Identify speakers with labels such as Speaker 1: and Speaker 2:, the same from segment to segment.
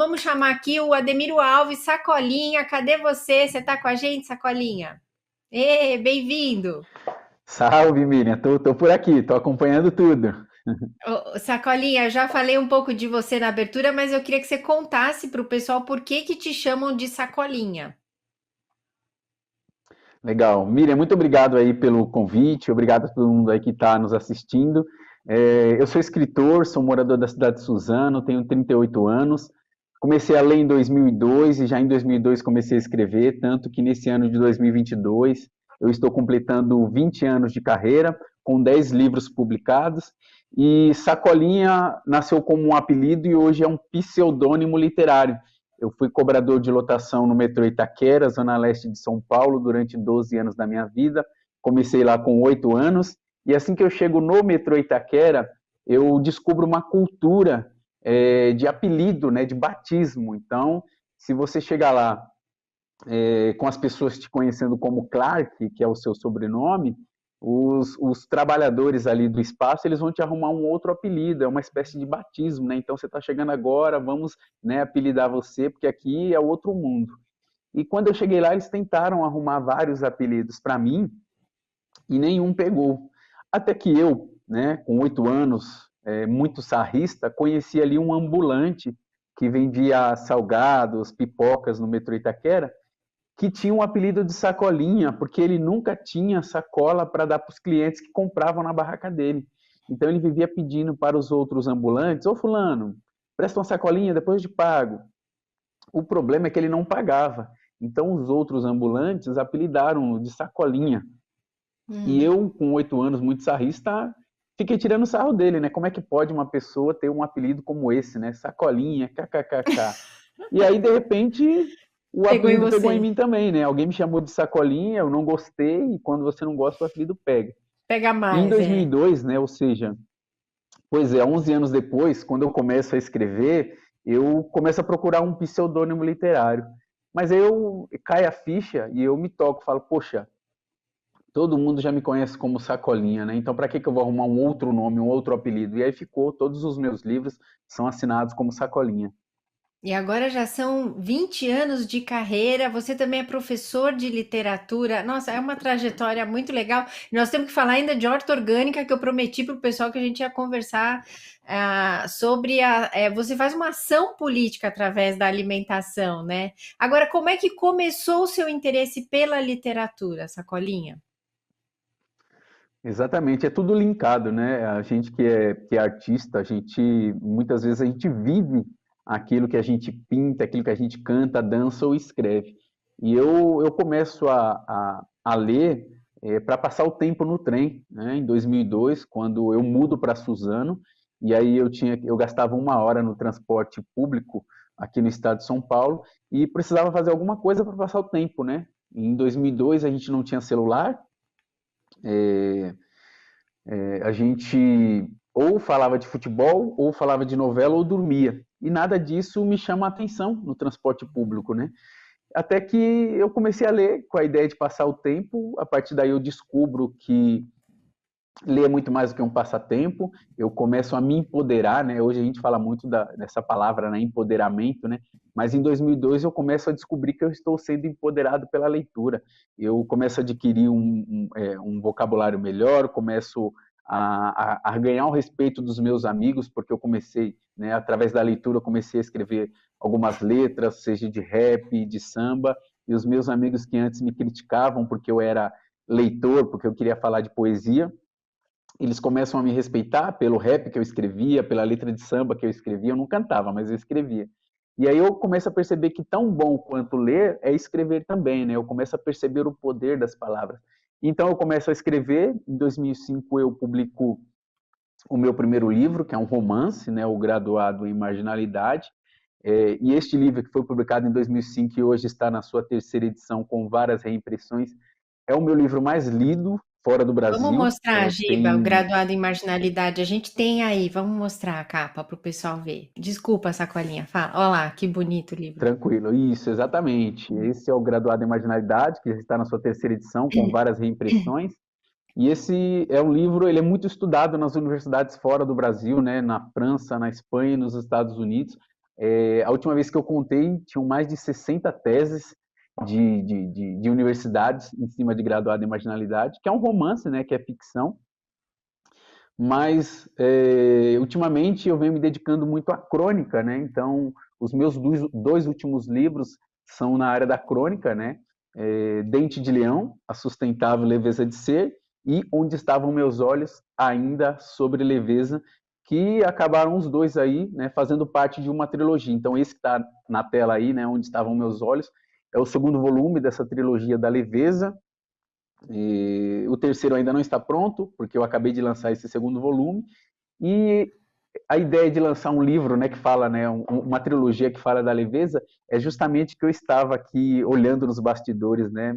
Speaker 1: vamos chamar aqui o Ademiro Alves, Sacolinha. Cadê você? Você está com a gente, Sacolinha? Bem-vindo.
Speaker 2: Salve, Miriam. Tô por aqui, tô acompanhando tudo.
Speaker 1: Sacolinha, eu já falei um pouco de você na abertura, mas eu queria que você contasse para o pessoal por que que te chamam de Sacolinha.
Speaker 2: Legal. Miriam, muito obrigado aí pelo convite, obrigado a todo mundo aí que está nos assistindo. Eu sou escritor, sou morador da cidade de Suzano, tenho 38 anos. Comecei a ler em 2002 e já em 2002 comecei a escrever, tanto que nesse ano de 2022 eu estou completando 20 anos de carreira, com 10 livros publicados. E Sacolinha nasceu como um apelido e hoje é um pseudônimo literário. Eu fui cobrador de lotação no metrô Itaquera, zona leste de São Paulo, durante 12 anos da minha vida. Comecei lá com 8 anos, e assim que eu chego no metrô Itaquera, eu descubro uma cultura de apelido, né, de batismo. Então, se você chegar lá com as pessoas te conhecendo como Clark, que é o seu sobrenome, os trabalhadores ali do espaço, eles vão te arrumar um outro apelido, é uma espécie de batismo, né? Então você está chegando agora, vamos, né, apelidar você, porque aqui é outro mundo. E quando eu cheguei lá, eles tentaram arrumar vários apelidos para mim e nenhum pegou. Até que eu, né, com 8 anos, muito sarrista, conheci ali um ambulante que vendia salgados, pipocas no metrô Itaquera, que tinha um apelido de Sacolinha, porque ele nunca tinha sacola para dar para os clientes que compravam na barraca dele. Então ele vivia pedindo para os outros ambulantes: ô fulano, presta uma sacolinha, depois de pago. O problema é que ele não pagava. Então os outros ambulantes apelidaram de Sacolinha. E
Speaker 1: Hum.
Speaker 2: eu, com 8 anos, muito sarrista, fiquei tirando sarro dele, né? Como é que pode uma pessoa ter um apelido como esse, né? Sacolinha, kkkk. E aí, de repente, o
Speaker 1: Pegou em
Speaker 2: apelido pegou em
Speaker 1: você.
Speaker 2: mim também, né? Alguém me chamou de Sacolinha, eu não gostei, e quando você não gosta, o apelido pega.
Speaker 1: Pega
Speaker 2: E em
Speaker 1: mais, é.
Speaker 2: 2002, né? Ou seja, pois é, 11 anos depois, quando eu começo a escrever, eu começo a procurar um pseudônimo literário. Mas aí eu cai a ficha e eu me toco, falo, poxa, todo mundo já me conhece como Sacolinha, né? Então, para que eu vou arrumar um outro nome, um outro apelido? E aí ficou, todos os meus livros são assinados como Sacolinha.
Speaker 1: E agora já são 20 anos de carreira. Você também é professor de literatura. Nossa, é uma trajetória muito legal. E nós temos que falar ainda de horta orgânica, que eu prometi para o pessoal que a gente ia conversar sobre você faz uma ação política através da alimentação, né? Agora, como é que começou o seu interesse pela literatura, Sacolinha?
Speaker 2: Exatamente, é tudo linkado, né? A gente que é artista, a gente muitas vezes a gente vive aquilo que a gente pinta, aquilo que a gente canta, dança ou escreve. E eu começo a ler para passar o tempo no trem, né? Em 2002, quando eu mudo para Suzano, e aí eu gastava 1 hora no transporte público aqui no estado de São Paulo e precisava fazer alguma coisa para passar o tempo, né? Em 2002 a gente não tinha celular, a gente ou falava de futebol, ou falava de novela, ou dormia. E nada disso me chama a atenção no transporte público, né? Até que eu comecei a ler com a ideia de passar o tempo, a partir daí eu descubro que ler é muito mais do que um passatempo, eu começo a me empoderar, né? Hoje a gente fala muito dessa palavra, né? Empoderamento, né? Mas em 2002 eu começo a descobrir que eu estou sendo empoderado pela leitura. Eu começo a adquirir um vocabulário melhor, começo a ganhar o respeito dos meus amigos, porque eu comecei, né? Através da leitura, eu comecei a escrever algumas letras, seja de rap, de samba, e os meus amigos que antes me criticavam porque eu era leitor, porque eu queria falar de poesia, eles começam a me respeitar pelo rap que eu escrevia, pela letra de samba que eu escrevia. Eu não cantava, mas eu escrevia. E aí eu começo a perceber que tão bom quanto ler é escrever também, né? Eu começo a perceber o poder das palavras. Então eu começo a escrever. Em 2005 eu publico o meu primeiro livro, que é um romance, né? O Graduado em Marginalidade. E este livro, que foi publicado em 2005 e hoje está na sua terceira edição com várias reimpressões, é o meu livro mais lido fora do
Speaker 1: Vamos
Speaker 2: Brasil.
Speaker 1: mostrar, Giba, o
Speaker 2: Tem
Speaker 1: graduado em marginalidade. A gente tem aí, vamos mostrar a capa para o pessoal ver. Desculpa, Sacolinha, fala. Olha lá, que bonito o livro.
Speaker 2: Tranquilo, isso, exatamente. Esse é o Graduado em Marginalidade, que já está na sua terceira edição, com várias reimpressões. E esse é um livro, ele é muito estudado nas universidades fora do Brasil, né, na França, na Espanha e nos Estados Unidos. A última vez que eu contei, tinham mais de 60 teses de universidades em cima de Graduado em Marginalidade, que é um romance, né, que é ficção, mas ultimamente eu venho me dedicando muito à crônica, né? Então, os meus dois últimos livros são na área da crônica, né? Dente de Leão, A Sustentável Leveza de Ser, e Onde Estavam Meus Olhos, ainda sobre leveza, que acabaram os dois aí, né, fazendo parte de uma trilogia. Então, esse que está na tela aí, né, Onde Estavam Meus Olhos, é o segundo volume dessa trilogia da leveza. E o terceiro ainda não está pronto, porque eu acabei de lançar esse segundo volume. E a ideia de lançar um livro, né, que fala, né, uma trilogia que fala da leveza, é justamente que eu estava aqui olhando nos bastidores, né,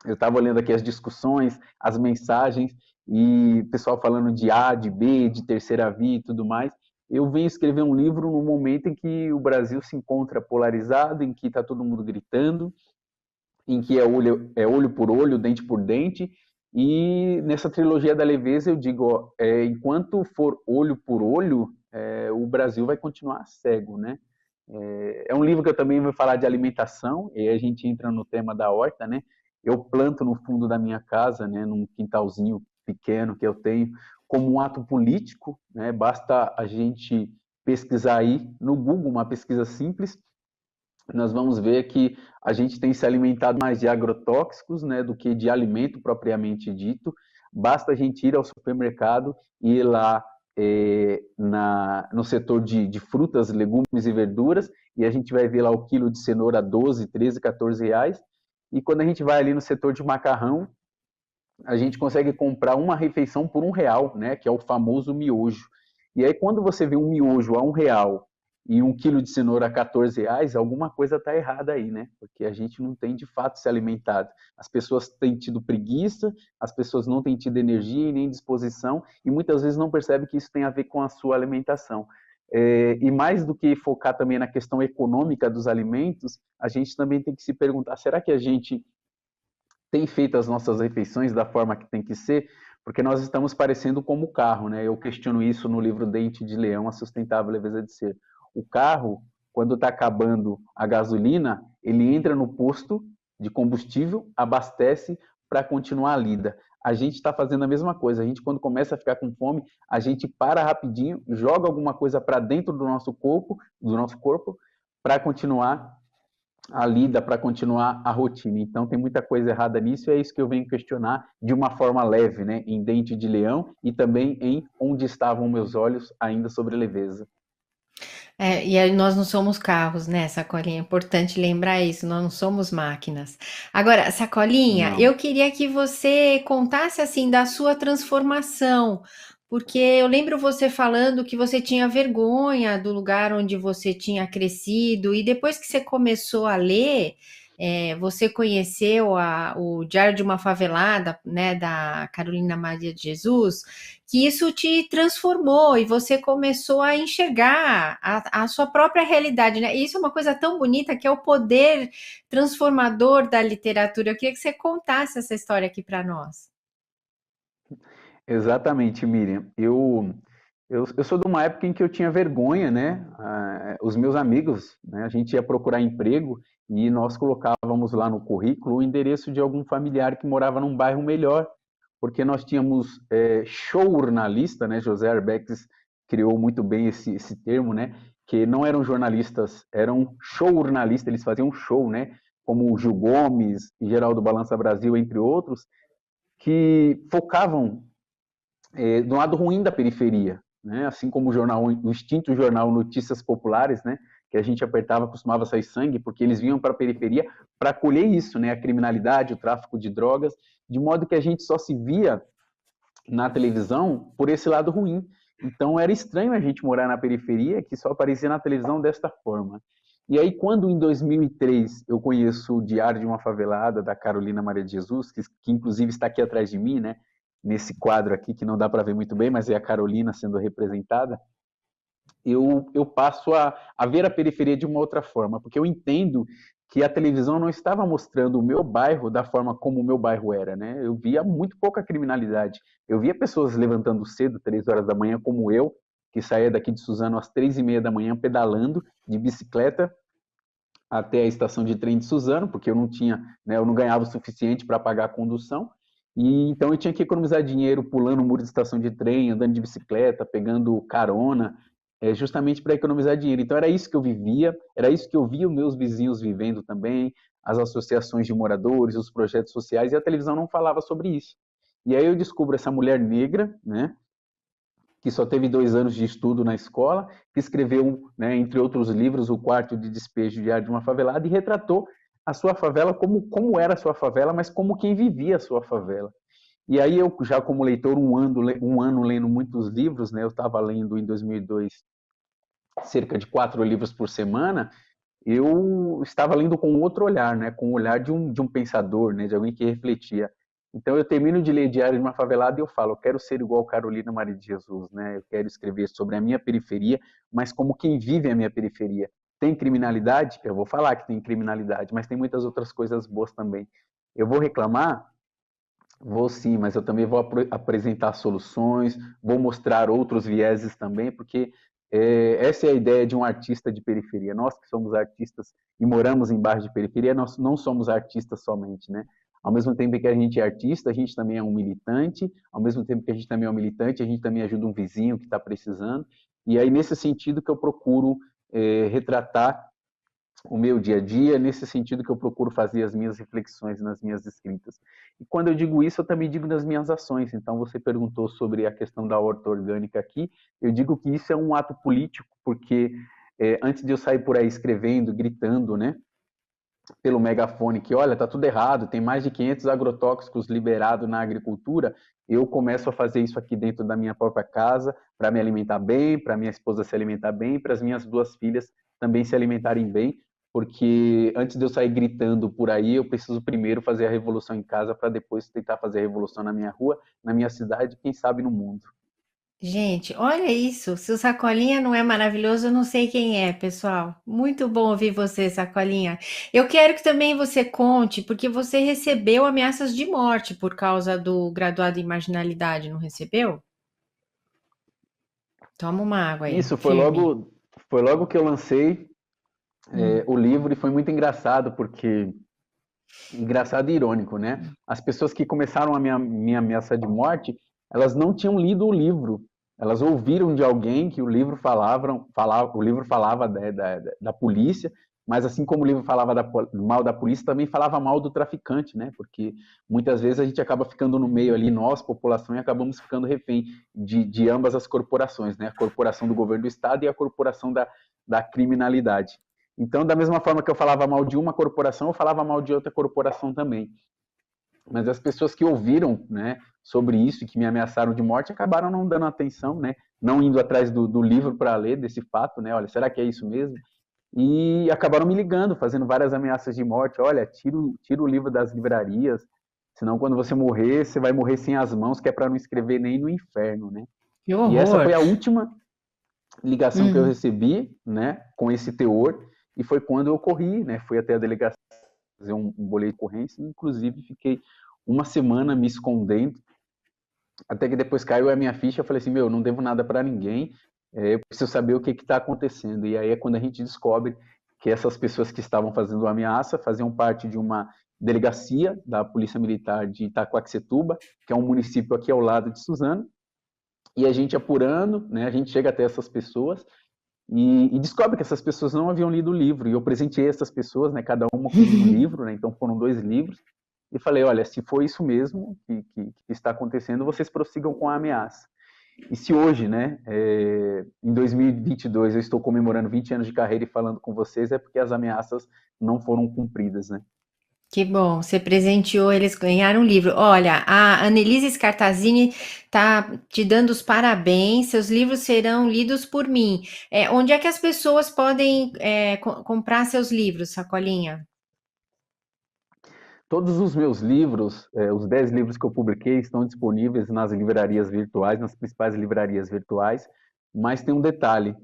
Speaker 2: eu estava olhando aqui as discussões, as mensagens, e o pessoal falando de A, de B, de terceira via e tudo mais. Eu venho escrever um livro no momento em que o Brasil se encontra polarizado, em que está todo mundo gritando, em que é olho por olho, dente por dente, e nessa trilogia da leveza eu digo, ó, enquanto for olho por olho, o Brasil vai continuar cego, né? É um livro que eu também vou falar de alimentação, e aí a gente entra no tema da horta, né? Eu planto no fundo da minha casa, né, num quintalzinho pequeno que eu tenho, como um ato político, né? Basta a gente pesquisar aí no Google, uma pesquisa simples, nós vamos ver que a gente tem se alimentado mais de agrotóxicos, né, do que de alimento propriamente dito. Basta a gente ir ao supermercado e ir lá no setor de frutas, legumes e verduras, e a gente vai ver lá o quilo de cenoura a 12, 13, 14 reais. E quando a gente vai ali no setor de macarrão, a gente consegue comprar uma refeição por R$ 1, né, que é o famoso miojo. E aí, quando você vê um miojo a R$ 1 e um quilo de cenoura a 14 reais, alguma coisa está errada aí, né? Porque a gente não tem de fato se alimentado. As pessoas têm tido preguiça, as pessoas não têm tido energia e nem disposição, e muitas vezes não percebem que isso tem a ver com a sua alimentação. E mais do que focar também na questão econômica dos alimentos, a gente também tem que se perguntar: será que a gente tem feito as nossas refeições da forma que tem que ser? Porque nós estamos parecendo como o carro, né? Eu questiono isso no livro Dente de Leão, A Sustentável Leveza de Ser. O carro, quando está acabando a gasolina, ele entra no posto de combustível, abastece para continuar a lida. A gente está fazendo a mesma coisa. A gente, quando começa a ficar com fome, a gente para rapidinho, joga alguma coisa para dentro do nosso corpo, para continuar a lida, para continuar a rotina. Então tem muita coisa errada nisso, e é isso que eu venho questionar de uma forma leve, né, em Dente de Leão e também em Onde Estavam Meus Olhos, ainda sobre leveza.
Speaker 1: E aí nós não somos carros, né, Sacolinha? É importante lembrar isso, nós não somos máquinas. Agora, Sacolinha,
Speaker 2: Não.
Speaker 1: eu queria que você contasse assim da sua transformação, porque eu lembro você falando que você tinha vergonha do lugar onde você tinha crescido, e depois que você começou a ler, você conheceu o Diário de uma Favelada, né, da Carolina Maria de Jesus, que isso te transformou e você começou a enxergar a sua própria realidade, né? E isso é uma coisa tão bonita que é o poder transformador da literatura. Eu queria que você contasse essa história aqui para nós.
Speaker 2: Exatamente, Miriam. Eu sou de uma época em que eu tinha vergonha, né? Os meus amigos, né? A gente ia procurar emprego e nós colocávamos lá no currículo o endereço de algum familiar que morava num bairro melhor, porque nós tínhamos showrunalista, né? José Arbex criou muito bem esse termo, né? Que não eram jornalistas, eram showrunalistas, eles faziam show, né? Como o Gil Gomes e Geraldo Balança Brasil, entre outros, que focavam do lado ruim da periferia, né? Assim como o extinto jornal Notícias Populares, né? Que a gente apertava, costumava sair sangue, porque eles vinham para a periferia para colher isso, né? A criminalidade, o tráfico de drogas, de modo que a gente só se via na televisão por esse lado ruim. Então era estranho a gente morar na periferia, que só aparecia na televisão desta forma. E aí, quando em 2003 eu conheço o Diário de uma Favelada, da Carolina Maria de Jesus, que inclusive está aqui atrás de mim, né? Nesse quadro aqui, que não dá para ver muito bem, mas é a Carolina sendo representada, eu passo a ver a periferia de uma outra forma, porque eu entendo que a televisão não estava mostrando o meu bairro da forma como o meu bairro era, né? Eu via muito pouca criminalidade. Eu via pessoas levantando cedo, 3 horas da manhã, como eu, que saía daqui de Suzano às 3h30 da manhã, pedalando de bicicleta até a estação de trem de Suzano, porque eu não tinha, né, eu não ganhava o suficiente para pagar a condução, e então eu tinha que economizar dinheiro pulando o muro de estação de trem, andando de bicicleta, pegando carona, justamente para economizar dinheiro. Então era isso que eu vivia, era isso que eu via os meus vizinhos vivendo também, as associações de moradores, os projetos sociais, e a televisão não falava sobre isso. E aí eu descubro essa mulher negra, né, que só teve 2 anos de estudo na escola, que escreveu, né, entre outros livros, O Quarto de Despejo Diário de uma Favelada, e retratou a sua favela como era a sua favela, mas como quem vivia a sua favela. E aí eu, já como leitor, um ano lendo muitos livros, né, eu estava lendo em 2002 cerca de 4 livros por semana, eu estava lendo com outro olhar, né, com o olhar de um pensador, né, de alguém que refletia. Então eu termino de ler Diário de uma Favelada e eu falo, eu quero ser igual Carolina Maria de Jesus, né? Eu quero escrever sobre a minha periferia, mas como quem vive a minha periferia. Tem criminalidade? Eu vou falar que tem criminalidade, mas tem muitas outras coisas boas também. Eu vou reclamar? Vou sim, mas eu também vou apresentar soluções, vou mostrar outros vieses também, porque essa é a ideia de um artista de periferia. Nós que somos artistas e moramos em bairros de periferia, nós não somos artistas somente, né? Ao mesmo tempo que a gente é artista, a gente também é um militante. Ao mesmo tempo que a gente também é um militante, a gente também ajuda um vizinho que está precisando. E aí, nesse sentido que eu procuro retratar o meu dia a dia, nesse sentido que eu procuro fazer as minhas reflexões nas minhas escritas. E quando eu digo isso, eu também digo nas minhas ações. Então, você perguntou sobre a questão da horta orgânica aqui, eu digo que isso é um ato político, porque antes de eu sair por aí escrevendo, gritando, né, pelo megafone que, olha, tá tudo errado, tem mais de 500 agrotóxicos liberados na agricultura, eu começo a fazer isso aqui dentro da minha própria casa, para me alimentar bem, para minha esposa se alimentar bem, para as minhas 2 filhas também se alimentarem bem, porque antes de eu sair gritando por aí, eu preciso primeiro fazer a revolução em casa para depois tentar fazer a revolução na minha rua, na minha cidade, quem sabe no mundo.
Speaker 1: Gente, olha isso. Se o Sacolinha não é maravilhoso, eu não sei quem é, pessoal. Muito bom ouvir você, Sacolinha. Eu quero que também você conte, porque você recebeu ameaças de morte por causa do graduado em marginalidade, não recebeu? Toma uma água aí,
Speaker 2: Isso
Speaker 1: firme.
Speaker 2: foi logo que eu lancei
Speaker 1: Hum.
Speaker 2: o livro e foi muito engraçado, porque engraçado e irônico, né? As pessoas que começaram a minha ameaça de morte, elas não tinham lido o livro. Elas ouviram de alguém que o livro o livro falava da polícia, mas assim como o livro falava mal da polícia, também falava mal do traficante, né? Porque muitas vezes a gente acaba ficando no meio ali, nós, população, e acabamos ficando refém de ambas as corporações, né? A corporação do governo do Estado e a corporação da criminalidade. Então, da mesma forma que eu falava mal de uma corporação, eu falava mal de outra corporação também. Mas as pessoas que ouviram, né, sobre isso e que me ameaçaram de morte acabaram não dando atenção, né, não indo atrás do livro para ler desse fato, né, olha, será que é isso mesmo? E acabaram me ligando, fazendo várias ameaças de morte, olha, tira o livro das livrarias, senão quando você morrer, você vai morrer sem as mãos, que é para não escrever nem no inferno, né?
Speaker 1: Que
Speaker 2: E essa
Speaker 1: horror.
Speaker 2: foi a última ligação que eu
Speaker 1: Hum.
Speaker 2: recebi, né, com esse teor, e foi quando eu corri, né, fui até a delegacia fazer um boletim de ocorrência, inclusive fiquei uma semana me escondendo, até que depois caiu a minha ficha, eu falei assim, meu, não devo nada para ninguém, eu preciso saber o que está acontecendo, e aí é quando a gente descobre que essas pessoas que estavam fazendo a ameaça faziam parte de uma delegacia da Polícia Militar de Itaquaquecetuba, que é um município aqui ao lado de Suzano, e a gente apurando, né, a gente chega até essas pessoas e descobre que essas pessoas não haviam lido o livro. E eu presenteei essas pessoas, né, cada uma com um livro, né, então foram 2 livros. E falei, olha, se for isso mesmo que está acontecendo, vocês prossigam com a ameaça. E se hoje, né, em 2022, eu estou comemorando 20 anos de carreira e falando com vocês, é porque as ameaças não foram cumpridas, né?
Speaker 1: Que bom, você presenteou, eles ganharam um livro. Olha, a Annelise Scartazini tá te dando os parabéns, seus livros serão lidos por mim. Onde é que as pessoas podem comprar seus livros, Sacolinha?
Speaker 2: Todos os meus livros, os 10 livros que eu publiquei, estão disponíveis nas livrarias virtuais, nas principais livrarias virtuais, mas tem um detalhe: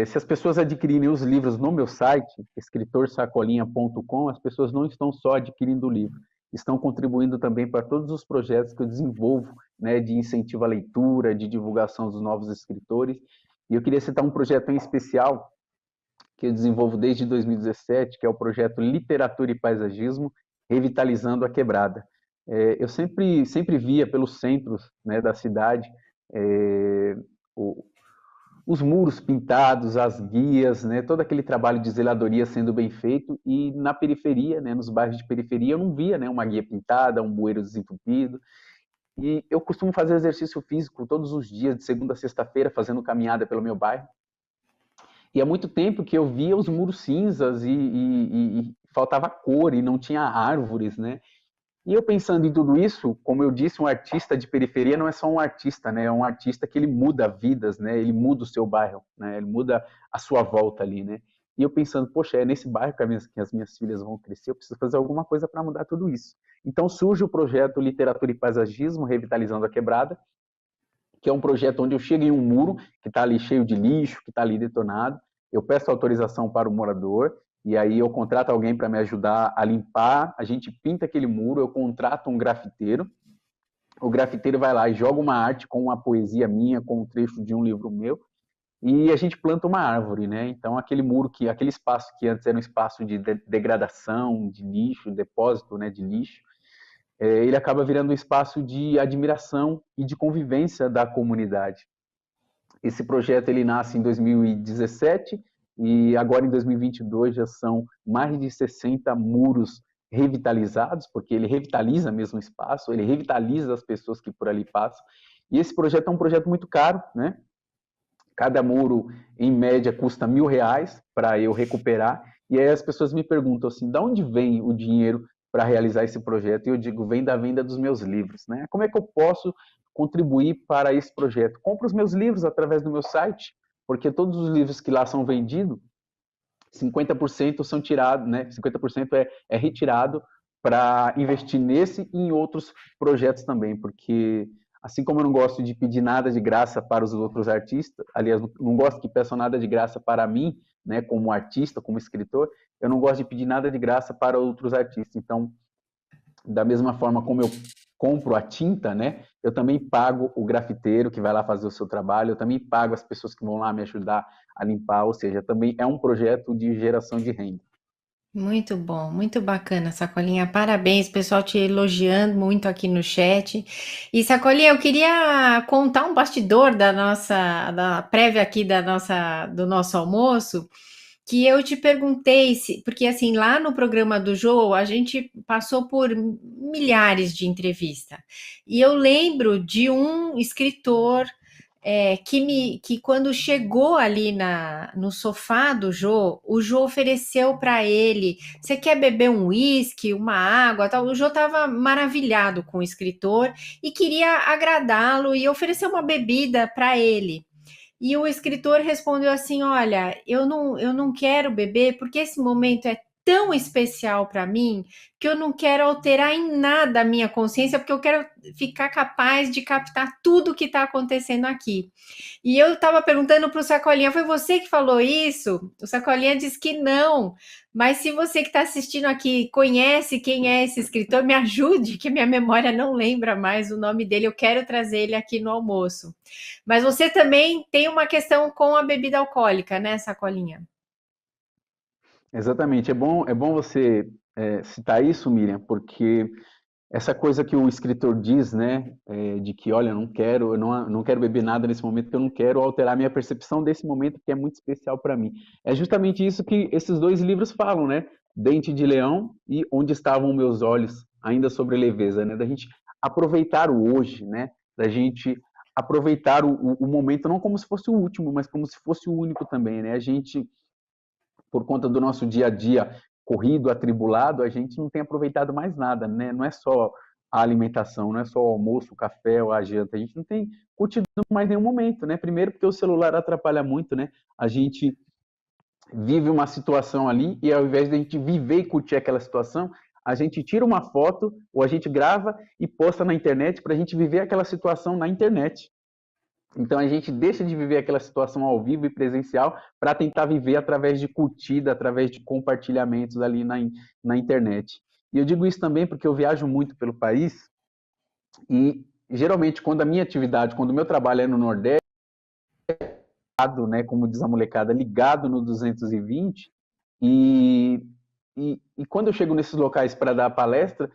Speaker 2: se as pessoas adquirirem os livros no meu site, escritorsacolinha.com, as pessoas não estão só adquirindo o livro, estão contribuindo também para todos os projetos que eu desenvolvo, né, de incentivo à leitura, de divulgação dos novos escritores. E eu queria citar um projeto em especial que eu desenvolvo desde 2017, que é o projeto Literatura e Paisagismo, Revitalizando a Quebrada. Eu sempre via pelos centros, né, da cidade o, os muros pintados, as guias, né, todo aquele trabalho de zeladoria sendo bem feito, e na periferia, né, nos bairros de periferia, eu não via, né, uma guia pintada, um bueiro desentupido. E eu costumo fazer exercício físico todos os dias, de segunda a sexta-feira, fazendo caminhada pelo meu bairro. E há muito tempo que eu via os muros cinzas e faltava cor e não tinha árvores, né? E eu pensando em tudo isso, como eu disse, um artista de periferia não é só um artista, né? É um artista que ele muda vidas, né? Ele muda o seu bairro, né? Ele muda a sua volta ali, né? E eu pensando, poxa, é nesse bairro que as minhas filhas vão crescer, eu preciso fazer alguma coisa para mudar tudo isso. Então surge o projeto Literatura e Paisagismo, Revitalizando a Quebrada, que é um projeto onde eu chego em um muro que está ali cheio de lixo, que está ali detonado, eu peço autorização para o morador, e aí eu contrato alguém para me ajudar a limpar, a gente pinta aquele muro, eu contrato um grafiteiro, o grafiteiro vai lá e joga uma arte com uma poesia minha, com um trecho de um livro meu, e a gente planta uma árvore, né? Então aquele muro aquele espaço que antes era um espaço de degradação, de lixo, depósito, né, de lixo, ele acaba virando um espaço de admiração e de convivência da comunidade. Esse projeto ele nasce em 2017 e agora em 2022 já são mais de 60 muros revitalizados, porque ele revitaliza mesmo o espaço, ele revitaliza as pessoas que por ali passam. E esse projeto é um projeto muito caro, né? Cada muro, em média, custa R$ 1.000 para eu recuperar. E aí as pessoas me perguntam assim, de onde vem o dinheiro para realizar esse projeto? E eu digo, vem da venda dos meus livros, né? Como é que eu posso contribuir para esse projeto? Compro os meus livros através do meu site, porque todos os livros que lá são vendidos, 50% são tirados, né? 50% é retirado para investir nesse e em outros projetos também, porque assim como eu não gosto de pedir nada de graça para os outros artistas, aliás, não gosto que peçam nada de graça para mim, né, como artista, como escritor, eu não gosto de pedir nada de graça para outros artistas. Então, da mesma forma como eu compro a tinta, né, eu também pago o grafiteiro que vai lá fazer o seu trabalho, eu também pago as pessoas que vão lá me ajudar a limpar, ou seja, também é um projeto de geração de renda.
Speaker 1: Muito bom, muito bacana, Sacolinha. Parabéns, pessoal te elogiando muito aqui no chat. E Sacolinha, eu queria contar um bastidor da prévia aqui do nosso almoço, que eu te perguntei se, porque assim, lá no programa do Jô, a gente passou por milhares de entrevistas. E eu lembro de um escritor que quando chegou ali no sofá do Jô, o Jô ofereceu para ele: você quer beber um uísque, uma água, tal? O Jô estava maravilhado com o escritor e queria agradá-lo e ofereceu uma bebida para ele. E o escritor respondeu assim: olha, eu não quero beber porque esse momento é tão especial para mim que eu não quero alterar em nada a minha consciência, porque eu quero ficar capaz de captar tudo que está acontecendo aqui. E eu estava perguntando para o Sacolinha: foi você que falou isso? O Sacolinha disse que não. Mas se você que está assistindo aqui conhece quem é esse escritor, me ajude, que minha memória não lembra mais o nome dele. Eu quero trazer ele aqui no almoço. Mas você também tem uma questão com a bebida alcoólica, né, Sacolinha?
Speaker 2: Exatamente, é bom você citar isso, Miriam, porque essa coisa que o escritor diz, né, de que, olha, eu não quero beber nada nesse momento, porque eu não quero alterar minha percepção desse momento que é muito especial para mim. É justamente isso que esses dois livros falam, né? Dente de Leão e Onde Estavam Meus Olhos, ainda sobre leveza, né? Da gente aproveitar o hoje, né? Da gente aproveitar o momento não como se fosse o último, mas como se fosse o único também, né? A gente, por conta do nosso dia a dia corrido, atribulado, a gente não tem aproveitado mais nada, né? Não é só a alimentação, não é só o almoço, o café ou a janta, a gente não tem curtido mais nenhum momento, né? Primeiro porque o celular atrapalha muito, né? A gente vive uma situação ali e ao invés de a gente viver e curtir aquela situação, a gente tira uma foto ou a gente grava e posta na internet para a gente viver aquela situação na internet. Então a gente deixa de viver aquela situação ao vivo e presencial para tentar viver através de curtida, através de compartilhamentos ali na internet. E eu digo isso também porque eu viajo muito pelo país e geralmente quando a minha atividade, quando o meu trabalho é no Nordeste, né, como diz a molecada, ligado no 220, e, e quando eu chego nesses locais para dar palestra,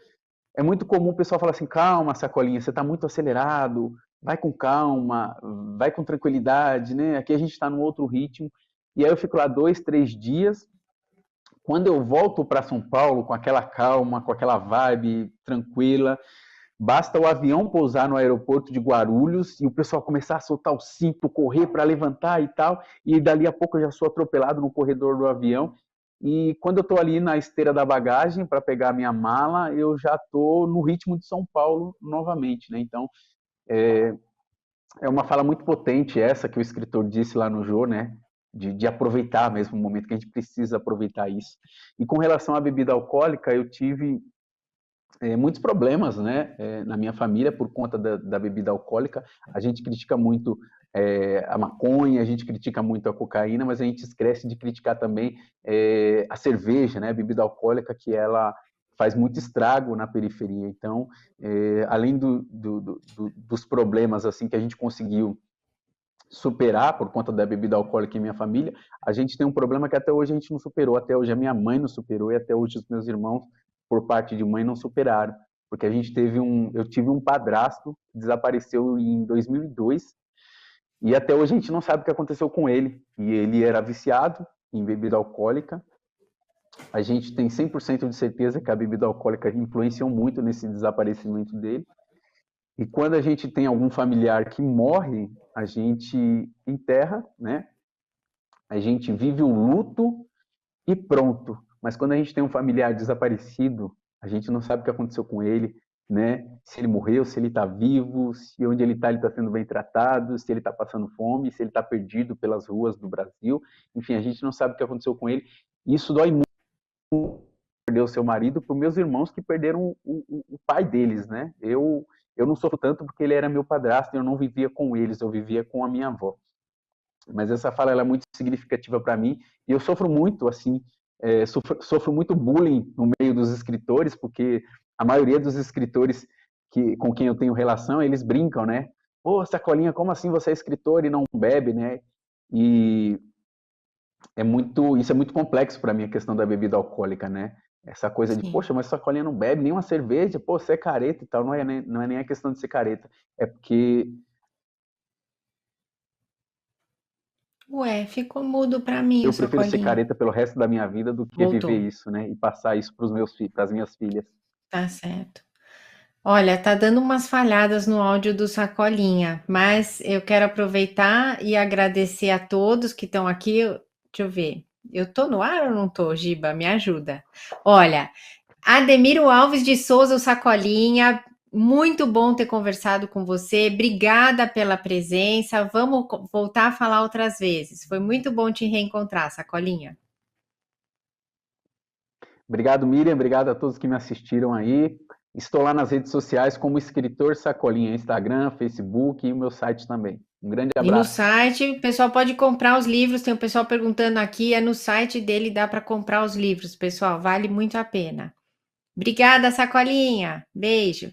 Speaker 2: é muito comum o pessoal falar assim, calma, Sacolinha, você está muito acelerado, vai com calma, vai com tranquilidade, né? Aqui a gente está num outro ritmo. E aí eu fico lá 2, 3 dias. Quando eu volto para São Paulo com aquela calma, com aquela vibe tranquila, basta o avião pousar no aeroporto de Guarulhos e o pessoal começar a soltar o cinto, correr para levantar e tal, e dali a pouco eu já sou atropelado no corredor do avião. E quando eu estou ali na esteira da bagagem para pegar a minha mala, eu já estou no ritmo de São Paulo novamente, né? Então, é uma fala muito potente essa que o escritor disse lá no Jô, né? De aproveitar mesmo o momento que a gente precisa aproveitar isso. E com relação à bebida alcoólica, eu tive muitos problemas, né, na minha família por conta da bebida alcoólica. A gente critica muito a maconha, a gente critica muito a cocaína, mas a gente esquece de criticar também a cerveja, né, a bebida alcoólica, que ela faz muito estrago na periferia. Então, além dos problemas assim que a gente conseguiu superar por conta da bebida alcoólica em minha família, a gente tem um problema que até hoje a gente não superou, até hoje a minha mãe não superou e até hoje os meus irmãos, por parte de mãe, não superaram, porque eu tive um padrasto que desapareceu em 2002 e até hoje a gente não sabe o que aconteceu com ele, e ele era viciado em bebida alcoólica. A gente tem 100% de certeza que a bebida alcoólica influenciou muito nesse desaparecimento dele. E quando a gente tem algum familiar que morre, a gente enterra, né? A gente vive o luto e pronto. Mas quando a gente tem um familiar desaparecido, a gente não sabe o que aconteceu com ele, né? Se ele morreu, se ele está vivo, se onde ele está sendo bem tratado, se ele está passando fome, se ele está perdido pelas ruas do Brasil. Enfim, a gente não sabe o que aconteceu com ele. Isso dói muito. Perdeu seu marido, para os meus irmãos que perderam o pai deles, né? Eu não sofro tanto porque ele era meu padrasto e eu não vivia com eles, eu vivia com a minha avó. Mas essa fala ela é muito significativa para mim e eu sofro muito, assim, sofro muito bullying no meio dos escritores, porque a maioria dos escritores com quem eu tenho relação, eles brincam, né? Pô, Sacolinha, como assim você é escritor e não bebe, né? E isso é muito complexo para mim, a questão da bebida alcoólica, né? Essa coisa de,
Speaker 1: Sim.
Speaker 2: poxa, mas Sacolinha não bebe nenhuma cerveja, pô, você é careta e tal. Não é nem a questão de ser careta, é porque
Speaker 1: Ué, ficou mudo para mim o
Speaker 2: eu prefiro ser
Speaker 1: Sacolinha.
Speaker 2: careta pelo resto da minha vida do que
Speaker 1: Voltou.
Speaker 2: viver isso, né? E passar isso para as minhas filhas.
Speaker 1: Tá certo. Olha, tá dando umas falhadas no áudio do Sacolinha, mas eu quero aproveitar e agradecer a todos que estão aqui. Deixa eu ver. Eu tô no ar ou não tô, Giba? Me ajuda. Olha, Ademiro Alves de Souza, o Sacolinha, muito bom ter conversado com você. Obrigada pela presença. Vamos voltar a falar outras vezes. Foi muito bom te reencontrar, Sacolinha.
Speaker 2: Obrigado, Miriam. Obrigado a todos que me assistiram aí. Estou lá nas redes sociais como escritor Sacolinha, Instagram, Facebook e o meu site também. Um grande
Speaker 1: E no
Speaker 2: abraço.
Speaker 1: site, o pessoal pode comprar os livros. Tem o pessoal perguntando aqui, é no site dele, dá para comprar os livros, pessoal. Vale muito a pena. Obrigada, Sacolinha. Beijo.